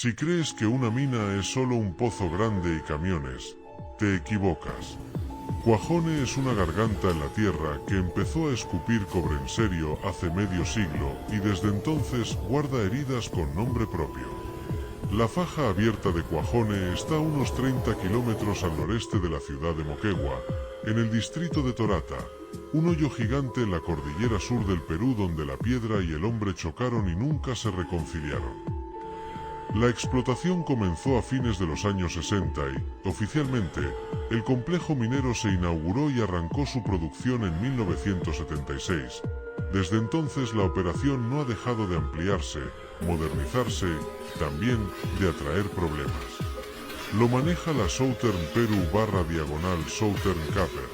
Si crees que una mina es solo un pozo grande y camiones, te equivocas. Cuajone es una garganta en la tierra que empezó a escupir cobre en serio hace medio siglo y desde entonces guarda heridas con nombre propio. La faja abierta de Cuajone está a unos 30 kilómetros al noreste de la ciudad de Moquegua, en el distrito de Torata, un hoyo gigante en la cordillera sur del Perú donde la piedra y el hombre chocaron y nunca se reconciliaron. La explotación comenzó a fines de los años 60 y, oficialmente, el complejo minero se inauguró y arrancó su producción en 1976. Desde entonces la operación no ha dejado de ampliarse, modernizarse, también de atraer problemas. Lo maneja la Southern Perú/Southern Copper,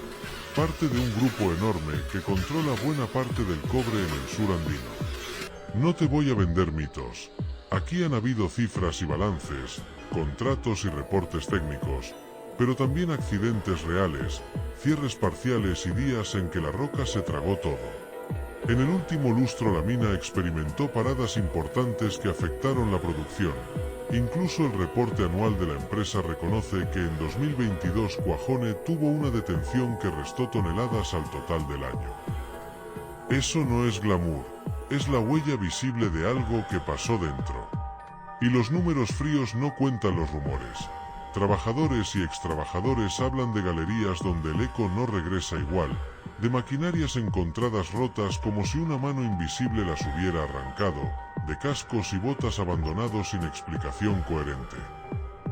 parte de un grupo enorme que controla buena parte del cobre en el sur andino. No te voy a vender mitos. Aquí han habido cifras y balances, contratos y reportes técnicos, pero también accidentes reales, cierres parciales y días en que la roca se tragó todo. En el último lustro la mina experimentó paradas importantes que afectaron la producción. Incluso el reporte anual de la empresa reconoce que en 2022 Cuajone tuvo una detención que restó toneladas al total del año. Eso no es glamour, es la huella visible de algo que pasó dentro. Y los números fríos no cuentan los rumores. Trabajadores y extrabajadores hablan de galerías donde el eco no regresa igual, de maquinarias encontradas rotas como si una mano invisible las hubiera arrancado, de cascos y botas abandonados sin explicación coherente.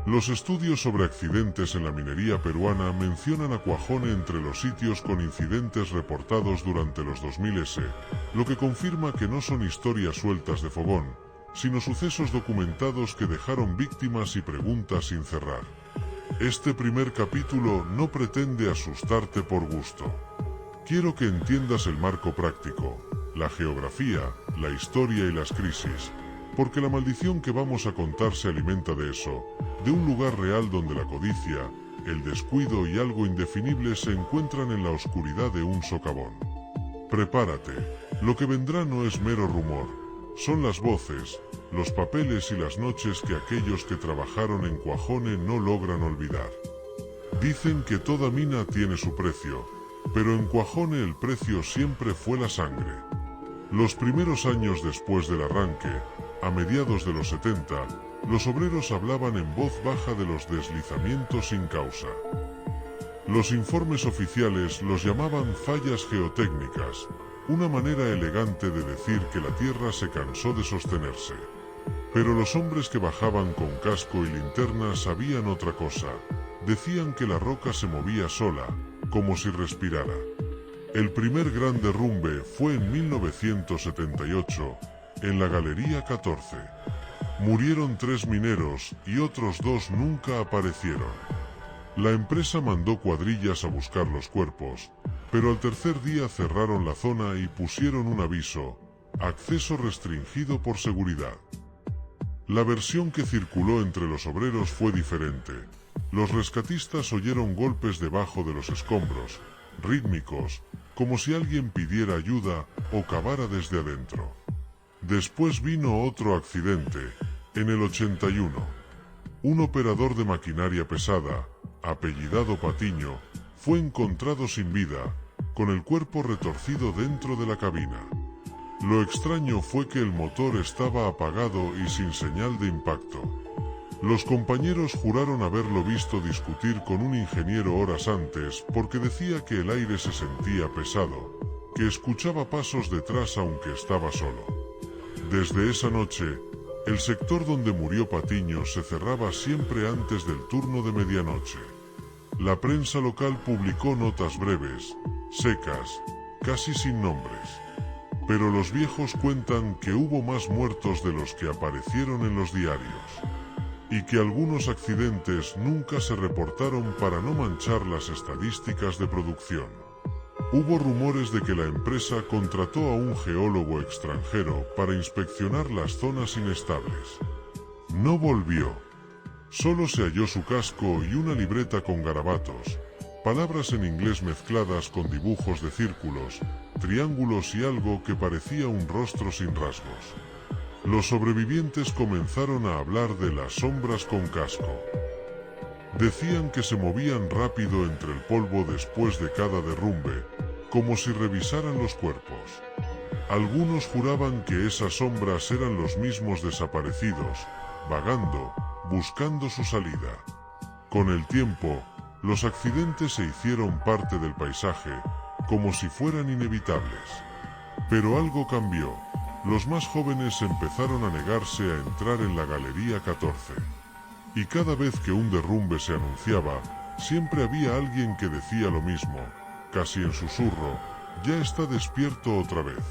Los estudios sobre accidentes en la minería peruana mencionan a Cuajone entre los sitios con incidentes reportados durante los 2000s, lo que confirma que no son historias sueltas de fogón, sino sucesos documentados que dejaron víctimas y preguntas sin cerrar. Este primer capítulo no pretende asustarte por gusto. Quiero que entiendas el marco práctico, la geografía, la historia y las crisis, porque la maldición que vamos a contar se alimenta de eso, de un lugar real donde la codicia, el descuido y algo indefinible se encuentran en la oscuridad de un socavón. Prepárate, lo que vendrá no es mero rumor, son las voces, los papeles y las noches que aquellos que trabajaron en Cuajone no logran olvidar. Dicen que toda mina tiene su precio, pero en Cuajone el precio siempre fue la sangre. Los primeros años después del arranque, a mediados de los 70, los obreros hablaban en voz baja de los deslizamientos sin causa. Los informes oficiales los llamaban fallas geotécnicas, una manera elegante de decir que la tierra se cansó de sostenerse. Pero los hombres que bajaban con casco y linterna sabían otra cosa. Decían que la roca se movía sola, como si respirara. El primer gran derrumbe fue en 1978, en la Galería 14. Murieron 3 mineros y otros 2 nunca aparecieron. La empresa mandó cuadrillas a buscar los cuerpos, pero al tercer día cerraron la zona y pusieron un aviso: acceso restringido por seguridad. La versión que circuló entre los obreros fue diferente. Los rescatistas oyeron golpes debajo de los escombros, rítmicos, como si alguien pidiera ayuda o cavara desde adentro. Después vino otro accidente, en el 81. Un operador de maquinaria pesada, apellidado Patiño, fue encontrado sin vida, con el cuerpo retorcido dentro de la cabina. Lo extraño fue que el motor estaba apagado y sin señal de impacto. Los compañeros juraron haberlo visto discutir con un ingeniero horas antes porque decía que el aire se sentía pesado, que escuchaba pasos detrás aunque estaba solo. Desde esa noche, el sector donde murió Patiño se cerraba siempre antes del turno de medianoche. La prensa local publicó notas breves, secas, casi sin nombres. Pero los viejos cuentan que hubo más muertos de los que aparecieron en los diarios. Y que algunos accidentes nunca se reportaron para no manchar las estadísticas de producción. Hubo rumores de que la empresa contrató a un geólogo extranjero para inspeccionar las zonas inestables. No volvió. Solo se halló su casco y una libreta con garabatos, palabras en inglés mezcladas con dibujos de círculos, triángulos y algo que parecía un rostro sin rasgos. Los sobrevivientes comenzaron a hablar de las sombras con casco. Decían que se movían rápido entre el polvo después de cada derrumbe, como si revisaran los cuerpos. Algunos juraban que esas sombras eran los mismos desaparecidos, vagando, buscando su salida. Con el tiempo, los accidentes se hicieron parte del paisaje, como si fueran inevitables. Pero algo cambió. Los más jóvenes empezaron a negarse a entrar en la Galería 14. Y cada vez que un derrumbe se anunciaba, siempre había alguien que decía lo mismo, casi en susurro: ya está despierto otra vez.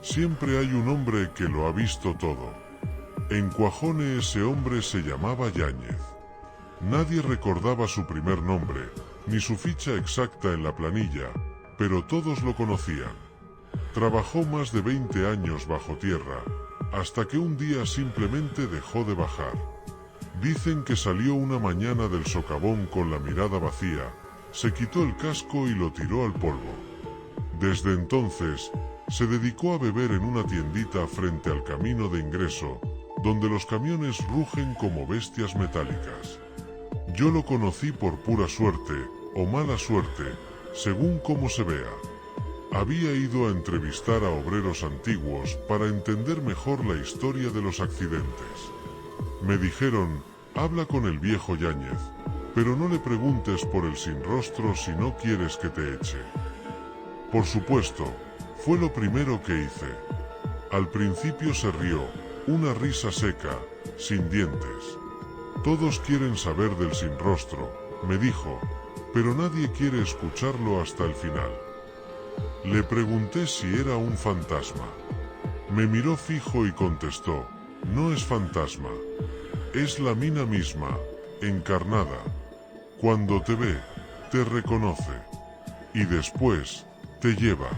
Siempre hay un hombre que lo ha visto todo. En Cuajone ese hombre se llamaba Yáñez. Nadie recordaba su primer nombre, ni su ficha exacta en la planilla, pero todos lo conocían. Trabajó más de 20 años bajo tierra, hasta que un día simplemente dejó de bajar. Dicen que salió una mañana del socavón con la mirada vacía, se quitó el casco y lo tiró al polvo. Desde entonces, se dedicó a beber en una tiendita frente al camino de ingreso, donde los camiones rugen como bestias metálicas. Yo lo conocí por pura suerte, o mala suerte, según cómo se vea. Había ido a entrevistar a obreros antiguos para entender mejor la historia de los accidentes. Me dijeron: habla con el viejo Yáñez, pero no le preguntes por el sin rostro si no quieres que te eche. Por supuesto, fue lo primero que hice. Al principio se rió, una risa seca, sin dientes. Todos quieren saber del sin rostro, me dijo, pero nadie quiere escucharlo hasta el final. Le pregunté si era un fantasma. Me miró fijo y contestó: no es fantasma. Es la mina misma, encarnada. Cuando te ve, te reconoce. Y después, te lleva.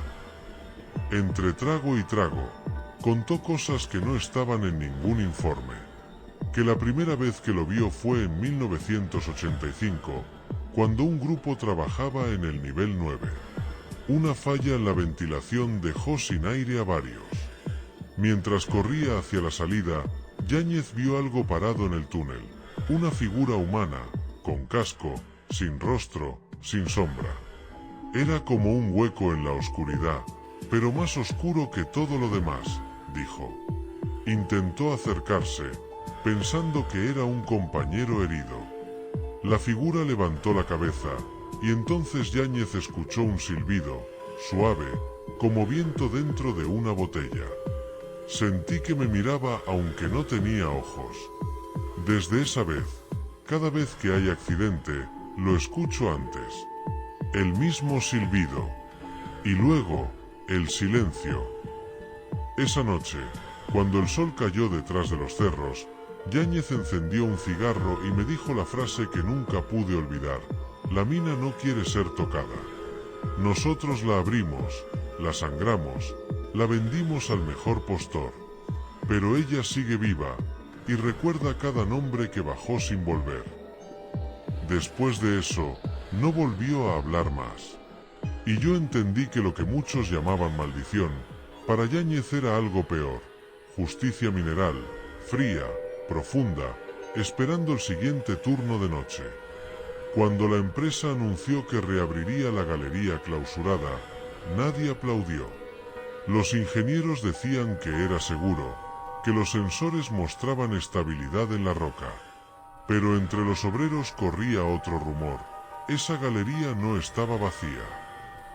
Entre trago y trago, contó cosas que no estaban en ningún informe. Que la primera vez que lo vio fue en 1985, cuando un grupo trabajaba en el nivel 9. Una falla en la ventilación dejó sin aire a varios. Mientras corría hacia la salida, Yáñez vio algo parado en el túnel, una figura humana, con casco, sin rostro, sin sombra. Era como un hueco en la oscuridad, pero más oscuro que todo lo demás, dijo. Intentó acercarse, pensando que era un compañero herido. La figura levantó la cabeza, y entonces Yáñez escuchó un silbido, suave, como viento dentro de una botella. Sentí que me miraba aunque no tenía ojos. Desde esa vez, cada vez que hay accidente, lo escucho antes. El mismo silbido. Y luego, el silencio. Esa noche, cuando el sol cayó detrás de los cerros, Yáñez encendió un cigarro y me dijo la frase que nunca pude olvidar: la mina no quiere ser tocada. Nosotros la abrimos, la sangramos, la vendimos al mejor postor. Pero ella sigue viva, y recuerda cada nombre que bajó sin volver. Después de eso, no volvió a hablar más. Y yo entendí que lo que muchos llamaban maldición, para Yáñez era algo peor: justicia mineral, fría, profunda, esperando el siguiente turno de noche. Cuando la empresa anunció que reabriría la galería clausurada, nadie aplaudió. Los ingenieros decían que era seguro, que los sensores mostraban estabilidad en la roca. Pero entre los obreros corría otro rumor: esa galería no estaba vacía.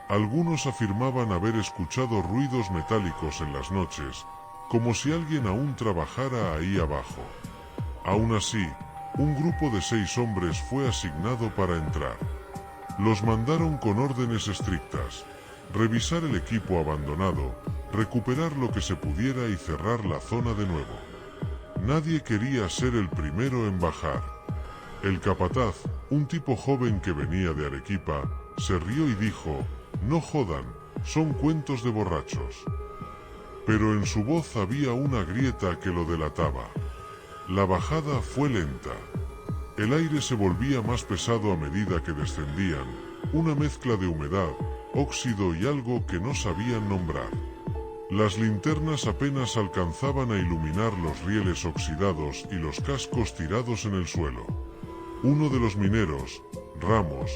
Algunos afirmaban haber escuchado ruidos metálicos en las noches, como si alguien aún trabajara ahí abajo. Aún así, un grupo de 6 hombres fue asignado para entrar. Los mandaron con órdenes estrictas: revisar el equipo abandonado, recuperar lo que se pudiera y cerrar la zona de nuevo. Nadie quería ser el primero en bajar. El capataz, un tipo joven que venía de Arequipa, se rió y dijo: no jodan, son cuentos de borrachos. Pero en su voz había una grieta que lo delataba. La bajada fue lenta. El aire se volvía más pesado a medida que descendían, una mezcla de humedad, óxido y algo que no sabían nombrar. Las linternas apenas alcanzaban a iluminar los rieles oxidados y los cascos tirados en el suelo. Uno de los mineros, Ramos,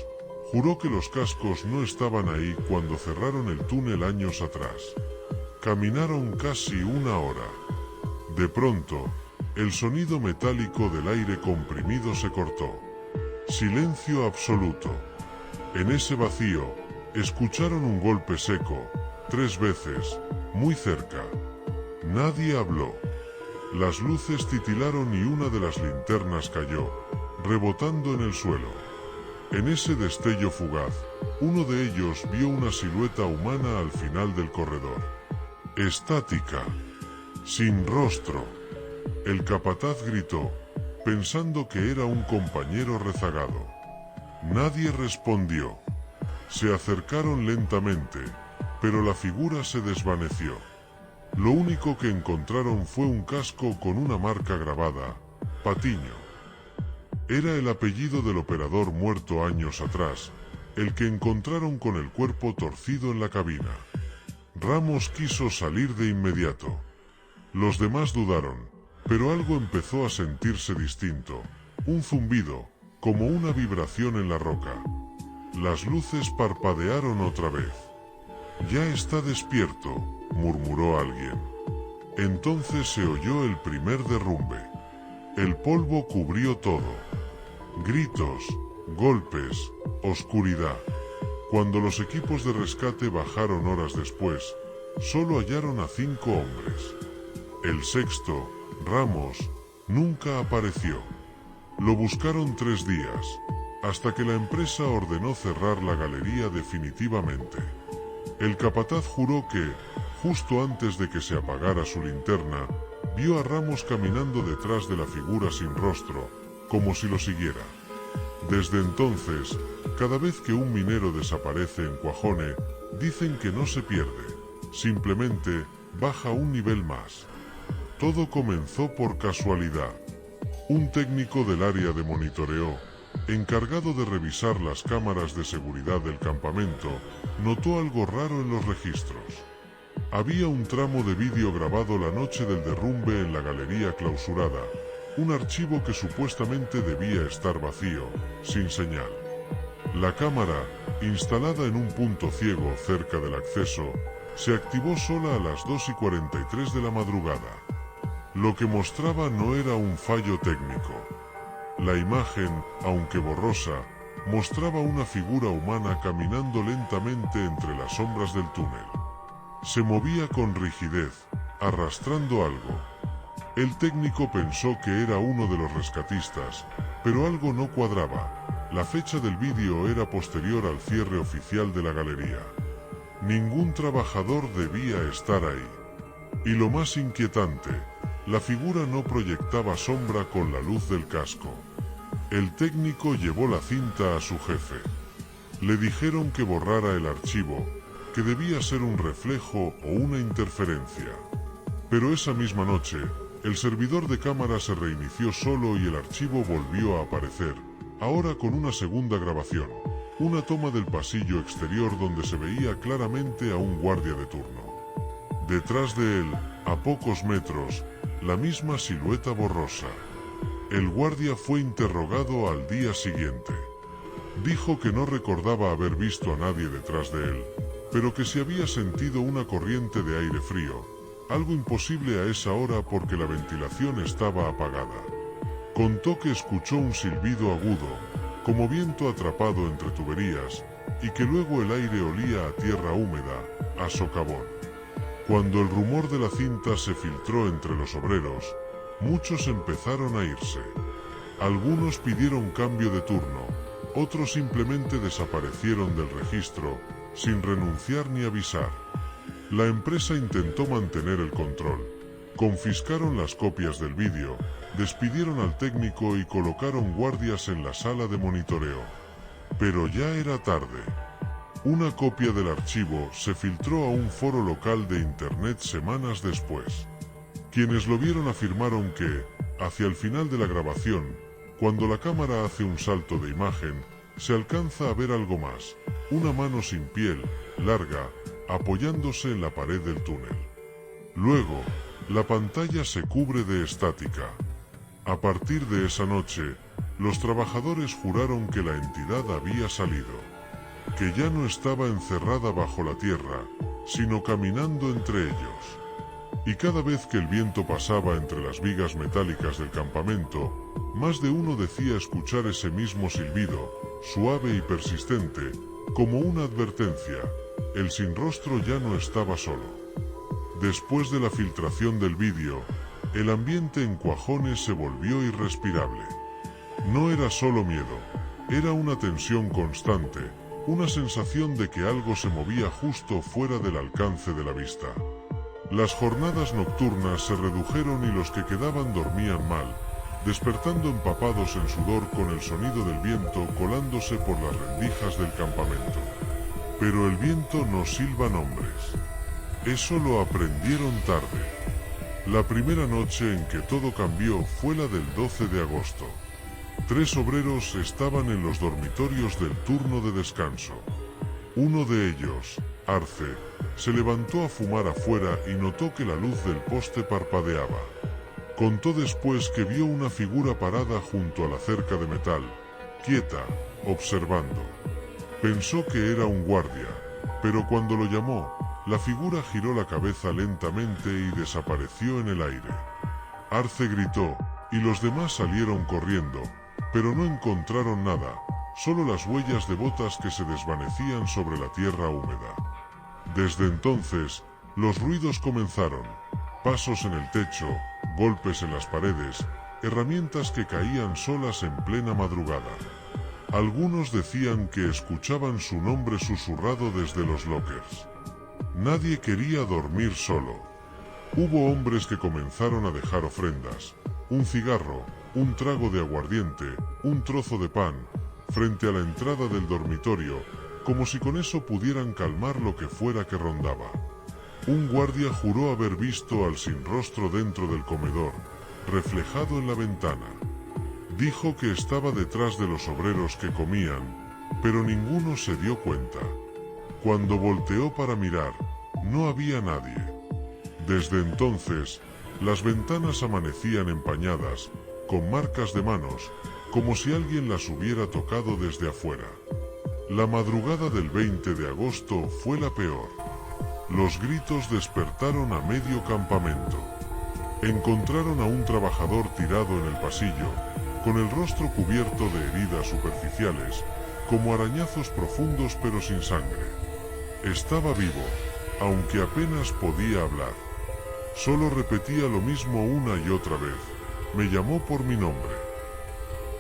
juró que los cascos no estaban ahí cuando cerraron el túnel años atrás. Caminaron casi una hora. De pronto, el sonido metálico del aire comprimido se cortó. Silencio absoluto. En ese vacío, escucharon un golpe seco, 3 veces, muy cerca. Nadie habló. Las luces titilaron y una de las linternas cayó, rebotando en el suelo. En ese destello fugaz, uno de ellos vio una silueta humana al final del corredor. Estática. Sin rostro. El capataz gritó, pensando que era un compañero rezagado. Nadie respondió. Se acercaron lentamente, pero la figura se desvaneció. Lo único que encontraron fue un casco con una marca grabada, Patiño. Era el apellido del operador muerto años atrás, el que encontraron con el cuerpo torcido en la cabina. Ramos quiso salir de inmediato. Los demás dudaron, pero algo empezó a sentirse distinto, un zumbido, como una vibración en la roca. Las luces parpadearon otra vez. «Ya está despierto», murmuró alguien. Entonces se oyó el primer derrumbe. El polvo cubrió todo. Gritos, golpes, oscuridad. Cuando los equipos de rescate bajaron horas después, solo hallaron a 5 hombres. El sexto, Ramos, nunca apareció. Lo buscaron 3 días, hasta que la empresa ordenó cerrar la galería definitivamente. El capataz juró que, justo antes de que se apagara su linterna, vio a Ramos caminando detrás de la figura sin rostro, como si lo siguiera. Desde entonces, cada vez que un minero desaparece en Cuajone, dicen que no se pierde, simplemente baja un nivel más. Todo comenzó por casualidad. Un técnico del área de monitoreo, encargado de revisar las cámaras de seguridad del campamento, notó algo raro en los registros. Había un tramo de vídeo grabado la noche del derrumbe en la galería clausurada, un archivo que supuestamente debía estar vacío, sin señal. La cámara, instalada en un punto ciego cerca del acceso, se activó sola a las 2:43 de la madrugada. Lo que mostraba no era un fallo técnico. La imagen, aunque borrosa, mostraba una figura humana caminando lentamente entre las sombras del túnel. Se movía con rigidez, arrastrando algo. El técnico pensó que era uno de los rescatistas, pero algo no cuadraba. La fecha del vídeo era posterior al cierre oficial de la galería. Ningún trabajador debía estar ahí. Y lo más inquietante, la figura no proyectaba sombra con la luz del casco. El técnico llevó la cinta a su jefe. Le dijeron que borrara el archivo, que debía ser un reflejo o una interferencia. Pero esa misma noche, el servidor de cámara se reinició solo y el archivo volvió a aparecer, ahora con una segunda grabación, una toma del pasillo exterior donde se veía claramente a un guardia de turno. Detrás de él, a pocos metros, la misma silueta borrosa. El guardia fue interrogado al día siguiente. Dijo que no recordaba haber visto a nadie detrás de él, pero que se había sentido una corriente de aire frío, algo imposible a esa hora porque la ventilación estaba apagada. Contó que escuchó un silbido agudo, como viento atrapado entre tuberías, y que luego el aire olía a tierra húmeda, a socavón. Cuando el rumor de la cinta se filtró entre los obreros, muchos empezaron a irse. Algunos pidieron cambio de turno, otros simplemente desaparecieron del registro, sin renunciar ni avisar. La empresa intentó mantener el control. Confiscaron las copias del vídeo, despidieron al técnico y colocaron guardias en la sala de monitoreo. Pero ya era tarde. Una copia del archivo se filtró a un foro local de internet semanas después. Quienes lo vieron afirmaron que, hacia el final de la grabación, cuando la cámara hace un salto de imagen, se alcanza a ver algo más, una mano sin piel, larga, apoyándose en la pared del túnel. Luego, la pantalla se cubre de estática. A partir de esa noche, los trabajadores juraron que la entidad había salido, que ya no estaba encerrada bajo la tierra, sino caminando entre ellos. Y cada vez que el viento pasaba entre las vigas metálicas del campamento, más de uno decía escuchar ese mismo silbido, suave y persistente, como una advertencia: el sin rostro ya no estaba solo. Después de la filtración del vídeo, el ambiente en Cuajones se volvió irrespirable. No era solo miedo, era una tensión constante, una sensación de que algo se movía justo fuera del alcance de la vista. Las jornadas nocturnas se redujeron y los que quedaban dormían mal, despertando empapados en sudor con el sonido del viento colándose por las rendijas del campamento. Pero el viento no silba nombres. Eso lo aprendieron tarde. La primera noche en que todo cambió fue la del 12 de agosto. 3 obreros estaban en los dormitorios del turno de descanso. Uno de ellos, Arce, se levantó a fumar afuera y notó que la luz del poste parpadeaba. Contó después que vio una figura parada junto a la cerca de metal, quieta, observando. Pensó que era un guardia, pero cuando lo llamó, la figura giró la cabeza lentamente y desapareció en el aire. Arce gritó, y los demás salieron corriendo, pero no encontraron nada, solo las huellas de botas que se desvanecían sobre la tierra húmeda. Desde entonces, los ruidos comenzaron: pasos en el techo, golpes en las paredes, herramientas que caían solas en plena madrugada. Algunos decían que escuchaban su nombre susurrado desde los lockers. Nadie quería dormir solo. Hubo hombres que comenzaron a dejar ofrendas, un cigarro, un trago de aguardiente, un trozo de pan, frente a la entrada del dormitorio, como si con eso pudieran calmar lo que fuera que rondaba. Un guardia juró haber visto al sin rostro dentro del comedor, reflejado en la ventana. Dijo que estaba detrás de los obreros que comían, pero ninguno se dio cuenta. Cuando volteó para mirar, no había nadie. Desde entonces, las ventanas amanecían empañadas, con marcas de manos, como si alguien las hubiera tocado desde afuera. La madrugada del 20 de agosto fue la peor. Los gritos despertaron a medio campamento. Encontraron a un trabajador tirado en el pasillo, con el rostro cubierto de heridas superficiales, como arañazos profundos pero sin sangre. Estaba vivo, aunque apenas podía hablar. Solo repetía lo mismo una y otra vez: me llamó por mi nombre.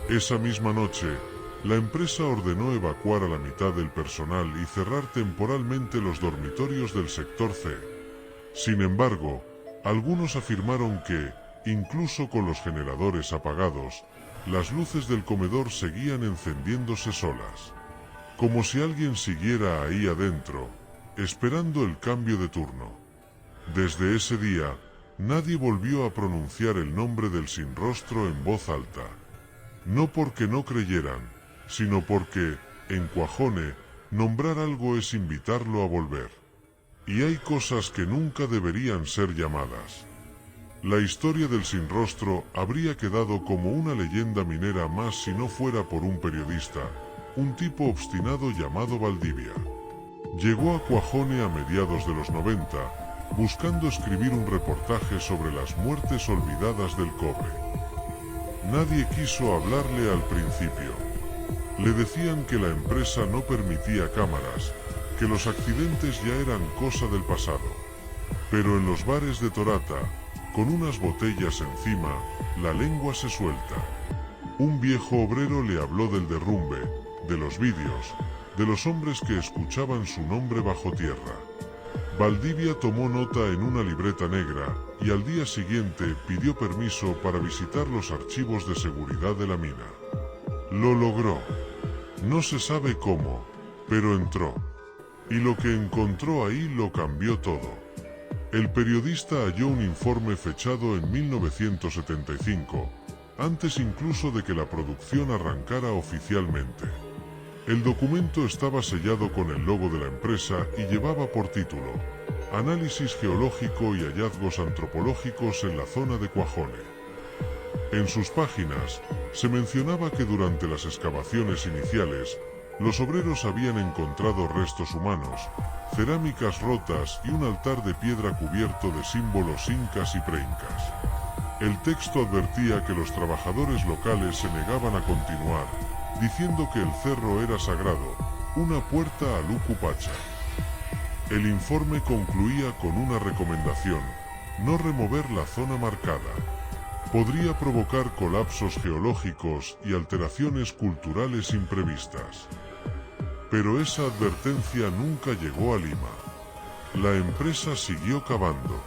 Esa misma noche, la empresa ordenó evacuar a la mitad del personal y cerrar temporalmente los dormitorios del sector C. Sin embargo, algunos afirmaron que, incluso con los generadores apagados, las luces del comedor seguían encendiéndose solas. Como si alguien siguiera ahí adentro, esperando el cambio de turno. Desde ese día, nadie volvió a pronunciar el nombre del sin rostro en voz alta. No porque no creyeran, sino porque, en Cuajone, nombrar algo es invitarlo a volver. Y hay cosas que nunca deberían ser llamadas. La historia del sin rostro habría quedado como una leyenda minera más si no fuera por un periodista, un tipo obstinado llamado Valdivia. Llegó a Cuajone a mediados de los 90, buscando escribir un reportaje sobre las muertes olvidadas del cobre. Nadie quiso hablarle al principio. Le decían que la empresa no permitía cámaras, que los accidentes ya eran cosa del pasado. Pero en los bares de Torata, con unas botellas encima, la lengua se suelta. Un viejo obrero le habló del derrumbe, de los vídeos, de los hombres que escuchaban su nombre bajo tierra. Valdivia tomó nota en una libreta negra y al día siguiente pidió permiso para visitar los archivos de seguridad de la mina. Lo logró. No se sabe cómo, pero entró. Y lo que encontró ahí lo cambió todo. El periodista halló un informe fechado en 1975, antes incluso de que la producción arrancara oficialmente. El documento estaba sellado con el logo de la empresa y llevaba por título: análisis geológico y hallazgos antropológicos en la zona de Cuajone. En sus páginas, se mencionaba que durante las excavaciones iniciales, los obreros habían encontrado restos humanos, cerámicas rotas y un altar de piedra cubierto de símbolos incas y preincas. El texto advertía que los trabajadores locales se negaban a continuar, diciendo que el cerro era sagrado, una puerta a Lucupacha. El informe concluía con una recomendación: no remover la zona marcada. Podría provocar colapsos geológicos y alteraciones culturales imprevistas. Pero esa advertencia nunca llegó a Lima. La empresa siguió cavando.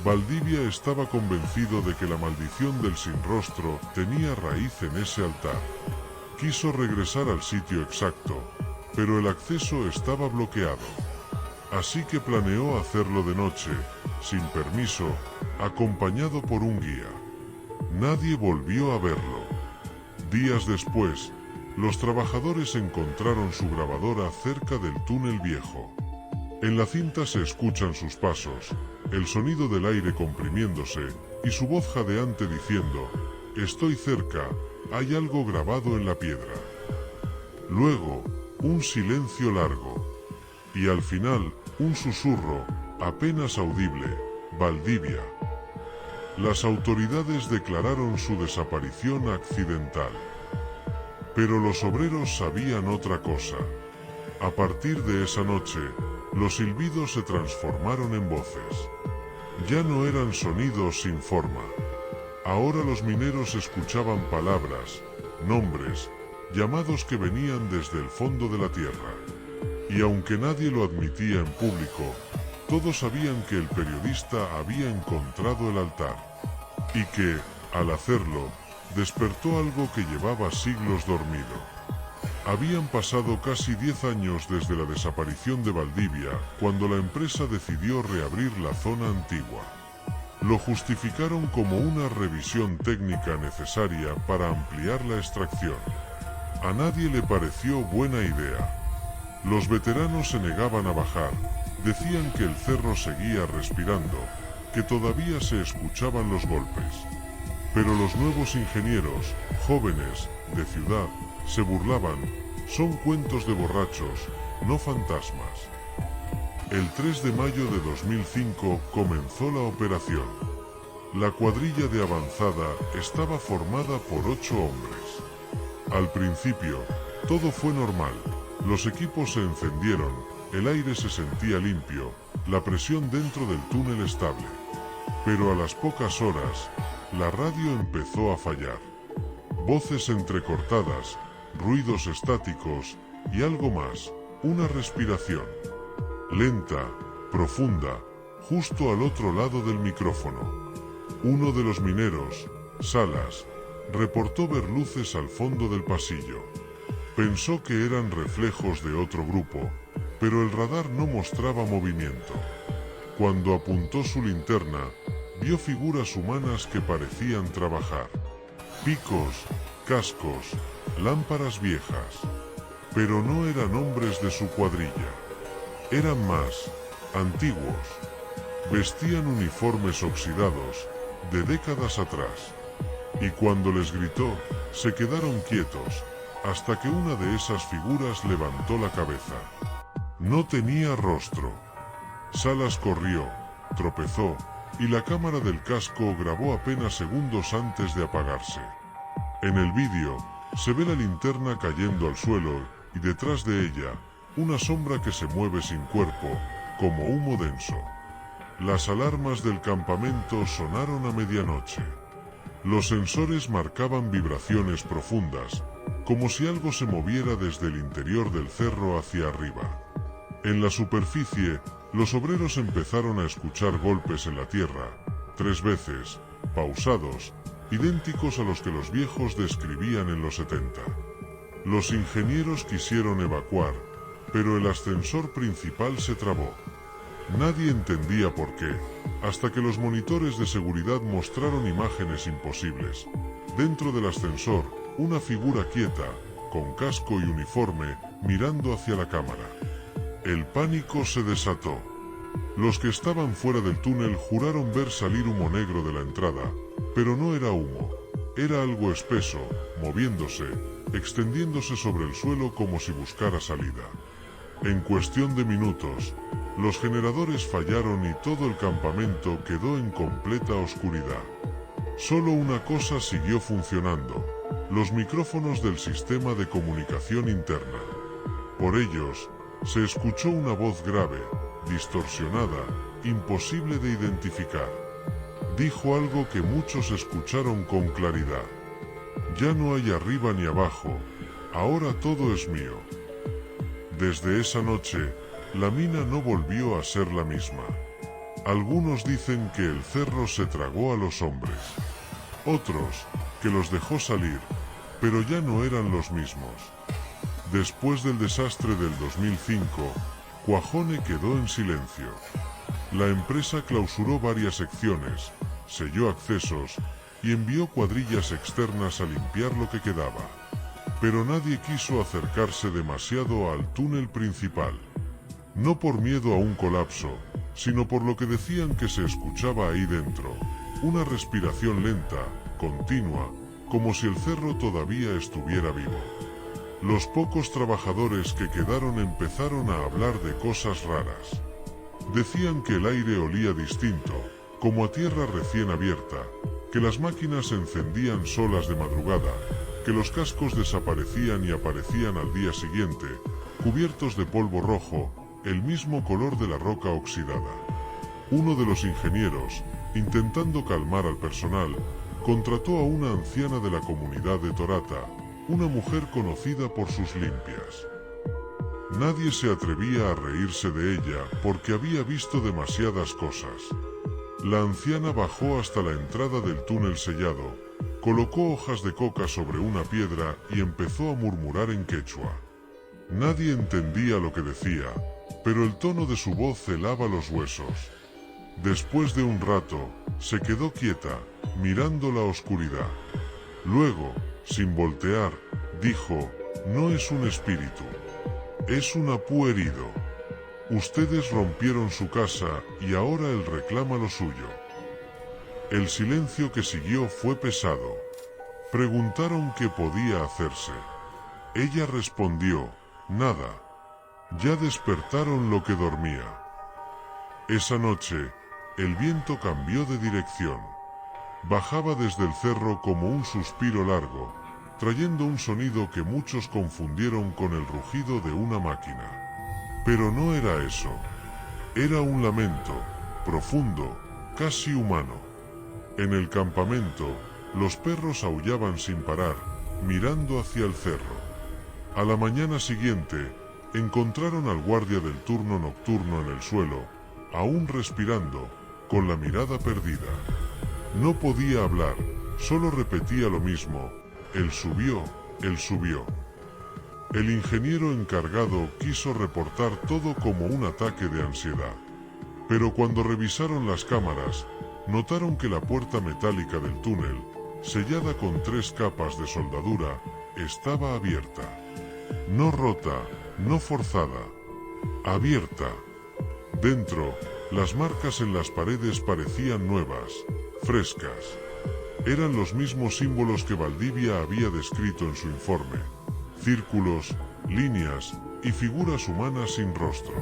Valdivia estaba convencido de que la maldición del sin rostro tenía raíz en ese altar. Quiso regresar al sitio exacto, pero el acceso estaba bloqueado. Así que planeó hacerlo de noche, sin permiso, acompañado por un guía. Nadie volvió a verlo. Días después, los trabajadores encontraron su grabadora cerca del túnel viejo. En la cinta se escuchan sus pasos, el sonido del aire comprimiéndose y su voz jadeante diciendo: «Estoy cerca, hay algo grabado en la piedra». Luego, un silencio largo. Y al final, un susurro, apenas audible: «Valdivia». Las autoridades declararon su desaparición accidental. Pero los obreros sabían otra cosa. A partir de esa noche, los silbidos se transformaron en voces. Ya no eran sonidos sin forma. Ahora los mineros escuchaban palabras, nombres, llamados que venían desde el fondo de la tierra. Y aunque nadie lo admitía en público, todos sabían que el periodista había encontrado el altar. Y que, al hacerlo, despertó algo que llevaba siglos dormido. Habían pasado casi 10 años desde la desaparición de Valdivia, cuando la empresa decidió reabrir la zona antigua. Lo justificaron como una revisión técnica necesaria para ampliar la extracción. A nadie le pareció buena idea. Los veteranos se negaban a bajar, decían que el cerro seguía respirando, que todavía se escuchaban los golpes. Pero los nuevos ingenieros, jóvenes, de ciudad, se burlaban: son cuentos de borrachos, no fantasmas. El 3 de mayo de 2005 comenzó la operación. La cuadrilla de avanzada estaba formada por 8 hombres. Al principio, todo fue normal. Los equipos se encendieron, el aire se sentía limpio, la presión dentro del túnel estable. Pero a las pocas horas, la radio empezó a fallar. Voces entrecortadas, ruidos estáticos y algo más, una respiración. Lenta, profunda, justo al otro lado del micrófono. Uno de los mineros, Salas, reportó ver luces al fondo del pasillo. Pensó que eran reflejos de otro grupo, pero el radar no mostraba movimiento. Cuando apuntó su linterna, vio figuras humanas que parecían trabajar. Picos, cascos, lámparas viejas. Pero no eran hombres de su cuadrilla. Eran más antiguos. Vestían uniformes oxidados, de décadas atrás. Y cuando les gritó, se quedaron quietos, hasta que una de esas figuras levantó la cabeza. No tenía rostro. Salas corrió, tropezó, y la cámara del casco grabó apenas segundos antes de apagarse. En el vídeo, se ve la linterna cayendo al suelo, y detrás de ella, una sombra que se mueve sin cuerpo, como humo denso. Las alarmas del campamento sonaron a medianoche. Los sensores marcaban vibraciones profundas, como si algo se moviera desde el interior del cerro hacia arriba. En la superficie, los obreros empezaron a escuchar golpes en la tierra, 3 veces, pausados, idénticos a los que los viejos describían en los 70. Los ingenieros quisieron evacuar, pero el ascensor principal se trabó. Nadie entendía por qué, hasta que los monitores de seguridad mostraron imágenes imposibles. Dentro del ascensor, una figura quieta, con casco y uniforme, mirando hacia la cámara. El pánico se desató. Los que estaban fuera del túnel juraron ver salir humo negro de la entrada, pero no era humo, era algo espeso, moviéndose, extendiéndose sobre el suelo como si buscara salida. En cuestión de minutos, los generadores fallaron y todo el campamento quedó en completa oscuridad. Solo una cosa siguió funcionando: los micrófonos del sistema de comunicación interna. Por ellos, se escuchó una voz grave, distorsionada, imposible de identificar. Dijo algo que muchos escucharon con claridad: ya no hay arriba ni abajo, ahora todo es mío. Desde esa noche, la mina no volvió a ser la misma. Algunos dicen que el cerro se tragó a los hombres. Otros, que los dejó salir, pero ya no eran los mismos. Después del desastre del 2005, Cuajone quedó en silencio. La empresa clausuró varias secciones, selló accesos y envió cuadrillas externas a limpiar lo que quedaba. Pero nadie quiso acercarse demasiado al túnel principal. No por miedo a un colapso, sino por lo que decían que se escuchaba ahí dentro: una respiración lenta, continua, como si el cerro todavía estuviera vivo. Los pocos trabajadores que quedaron empezaron a hablar de cosas raras. Decían que el aire olía distinto, como a tierra recién abierta, que las máquinas se encendían solas de madrugada, que los cascos desaparecían y aparecían al día siguiente, cubiertos de polvo rojo, el mismo color de la roca oxidada. Uno de los ingenieros, intentando calmar al personal, contrató a una anciana de la comunidad de Torata, una mujer conocida por sus limpias. Nadie se atrevía a reírse de ella porque había visto demasiadas cosas. La anciana bajó hasta la entrada del túnel sellado, colocó hojas de coca sobre una piedra y empezó a murmurar en quechua. Nadie entendía lo que decía, pero el tono de su voz helaba los huesos. Después de un rato, se quedó quieta, mirando la oscuridad. Luego, sin voltear, dijo: no es un espíritu, es un apú herido. Ustedes rompieron su casa y ahora él reclama lo suyo. El silencio que siguió fue pesado. Preguntaron qué podía hacerse. Ella respondió: nada. Ya despertaron lo que dormía. Esa noche, el viento cambió de dirección. Bajaba desde el cerro como un suspiro largo, trayendo un sonido que muchos confundieron con el rugido de una máquina. Pero no era eso. Era un lamento, profundo, casi humano. En el campamento, los perros aullaban sin parar, mirando hacia el cerro. A la mañana siguiente, encontraron al guardia del turno nocturno en el suelo, aún respirando, con la mirada perdida. No podía hablar, solo repetía lo mismo: él subió, él subió. El ingeniero encargado quiso reportar todo como un ataque de ansiedad. Pero cuando revisaron las cámaras, notaron que la puerta metálica del túnel, sellada con 3 capas de soldadura, estaba abierta. No rota, no forzada. Abierta. Dentro, las marcas en las paredes parecían nuevas, frescas. Eran los mismos símbolos que Valdivia había descrito en su informe: círculos, líneas y figuras humanas sin rostro.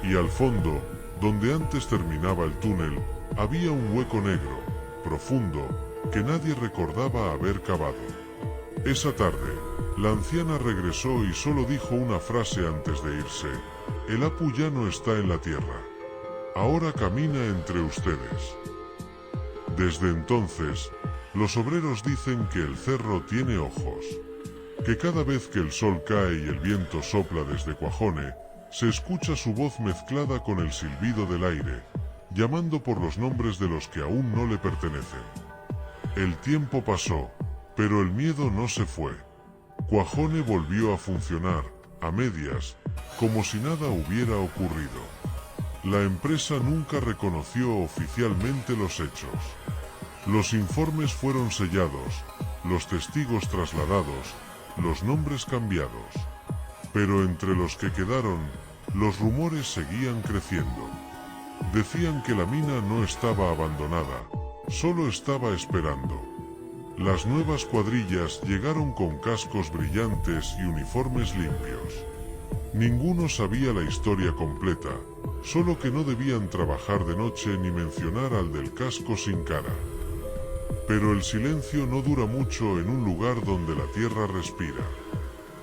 Y al fondo, donde antes terminaba el túnel, había un hueco negro, profundo, que nadie recordaba haber cavado. Esa tarde, la anciana regresó y solo dijo una frase antes de irse: el Apu ya no está en la tierra. Ahora camina entre ustedes. Desde entonces, los obreros dicen que el cerro tiene ojos, que cada vez que el sol cae y el viento sopla desde Cuajone, se escucha su voz mezclada con el silbido del aire, llamando por los nombres de los que aún no le pertenecen. El tiempo pasó, pero el miedo no se fue. Cuajone volvió a funcionar, a medias, como si nada hubiera ocurrido. La empresa nunca reconoció oficialmente los hechos. Los informes fueron sellados, los testigos trasladados, los nombres cambiados. Pero entre los que quedaron, los rumores seguían creciendo. Decían que la mina no estaba abandonada, solo estaba esperando. Las nuevas cuadrillas llegaron con cascos brillantes y uniformes limpios. Ninguno sabía la historia completa, solo que no debían trabajar de noche ni mencionar al del casco sin cara. Pero el silencio no dura mucho en un lugar donde la tierra respira.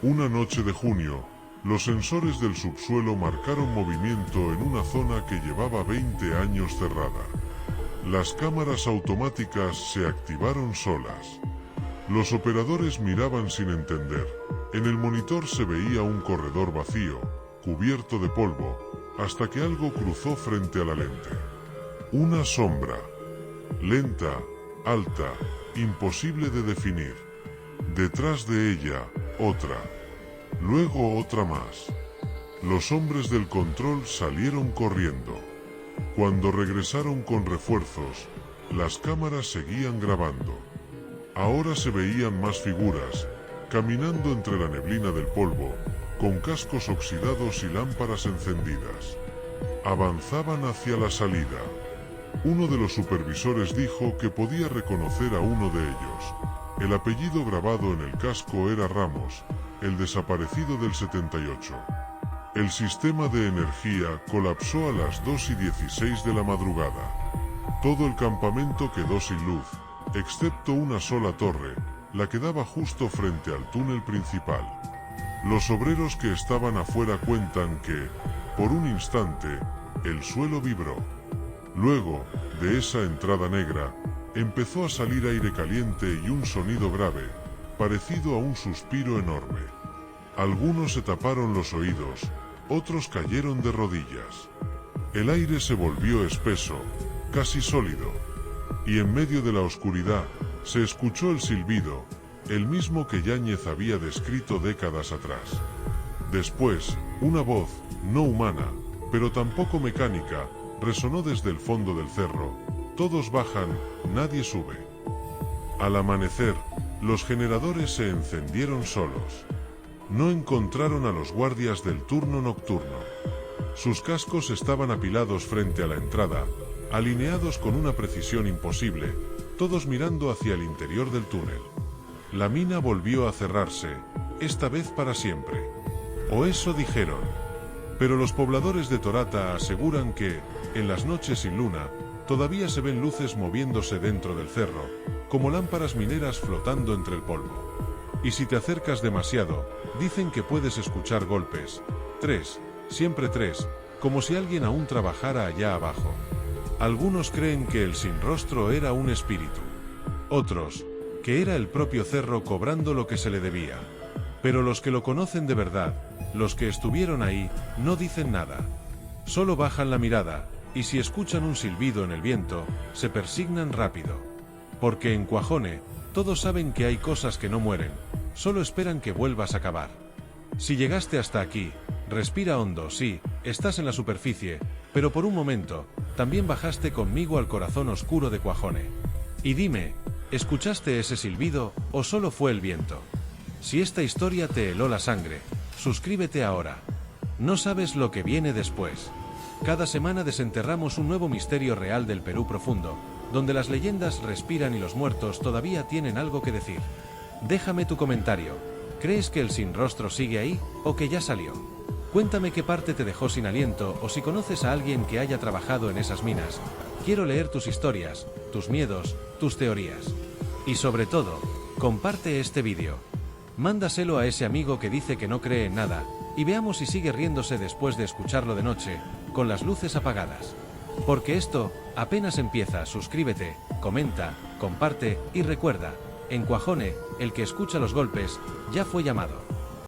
Una noche de junio, los sensores del subsuelo marcaron movimiento en una zona que llevaba 20 años cerrada. Las cámaras automáticas se activaron solas. Los operadores miraban sin entender. En el monitor se veía un corredor vacío, cubierto de polvo, hasta que algo cruzó frente a la lente. Una sombra. Lenta, alta, imposible de definir. Detrás de ella, otra. Luego otra más. Los hombres del control salieron corriendo. Cuando regresaron con refuerzos, las cámaras seguían grabando. Ahora se veían más figuras, caminando entre la neblina del polvo, con cascos oxidados y lámparas encendidas. Avanzaban hacia la salida. Uno de los supervisores dijo que podía reconocer a uno de ellos. El apellido grabado en el casco era Ramos, el desaparecido del 78. El sistema de energía colapsó a las 2:16 de la madrugada. Todo el campamento quedó sin luz, excepto una sola torre, la que daba justo frente al túnel principal. Los obreros que estaban afuera cuentan que, por un instante, el suelo vibró. Luego, de esa entrada negra, empezó a salir aire caliente y un sonido grave, parecido a un suspiro enorme. Algunos se taparon los oídos, otros cayeron de rodillas. El aire se volvió espeso, casi sólido, y en medio de la oscuridad se escuchó el silbido, el mismo que Yáñez había descrito décadas atrás. Después, una voz, no humana, pero tampoco mecánica, resonó desde el fondo del cerro: todos bajan, nadie sube. Al amanecer, los generadores se encendieron solos. No encontraron a los guardias del turno nocturno. Sus cascos estaban apilados frente a la entrada, alineados con una precisión imposible, todos mirando hacia el interior del túnel. La mina volvió a cerrarse, esta vez para siempre. O eso dijeron. Pero los pobladores de Torata aseguran que, en las noches sin luna, todavía se ven luces moviéndose dentro del cerro, como lámparas mineras flotando entre el polvo. Y si te acercas demasiado, dicen que puedes escuchar golpes. 3, siempre 3, como si alguien aún trabajara allá abajo. Algunos creen que el sin rostro era un espíritu. Otros, que era el propio cerro cobrando lo que se le debía. Pero los que lo conocen de verdad, los que estuvieron ahí, no dicen nada. Solo bajan la mirada, y si escuchan un silbido en el viento, se persignan rápido. Porque en Cuajone, todos saben que hay cosas que no mueren, solo esperan que vuelvas a cavar. Si llegaste hasta aquí, respira hondo, sí, estás en la superficie, pero por un momento, también bajaste conmigo al corazón oscuro de Cuajone. Y dime, ¿escuchaste ese silbido, o solo fue el viento? Si esta historia te heló la sangre, suscríbete ahora. No sabes lo que viene después. Cada semana desenterramos un nuevo misterio real del Perú profundo, donde las leyendas respiran y los muertos todavía tienen algo que decir. Déjame tu comentario. ¿Crees que el sin rostro sigue ahí, o que ya salió? Cuéntame qué parte te dejó sin aliento, o si conoces a alguien que haya trabajado en esas minas. Quiero leer tus historias, tus miedos, tus teorías. Y sobre todo, comparte este vídeo. Mándaselo a ese amigo que dice que no cree en nada, y veamos si sigue riéndose después de escucharlo de noche, con las luces apagadas. Porque esto apenas empieza. Suscríbete, comenta, comparte y recuerda, en Cuajone, el que escucha los golpes, ya fue llamado.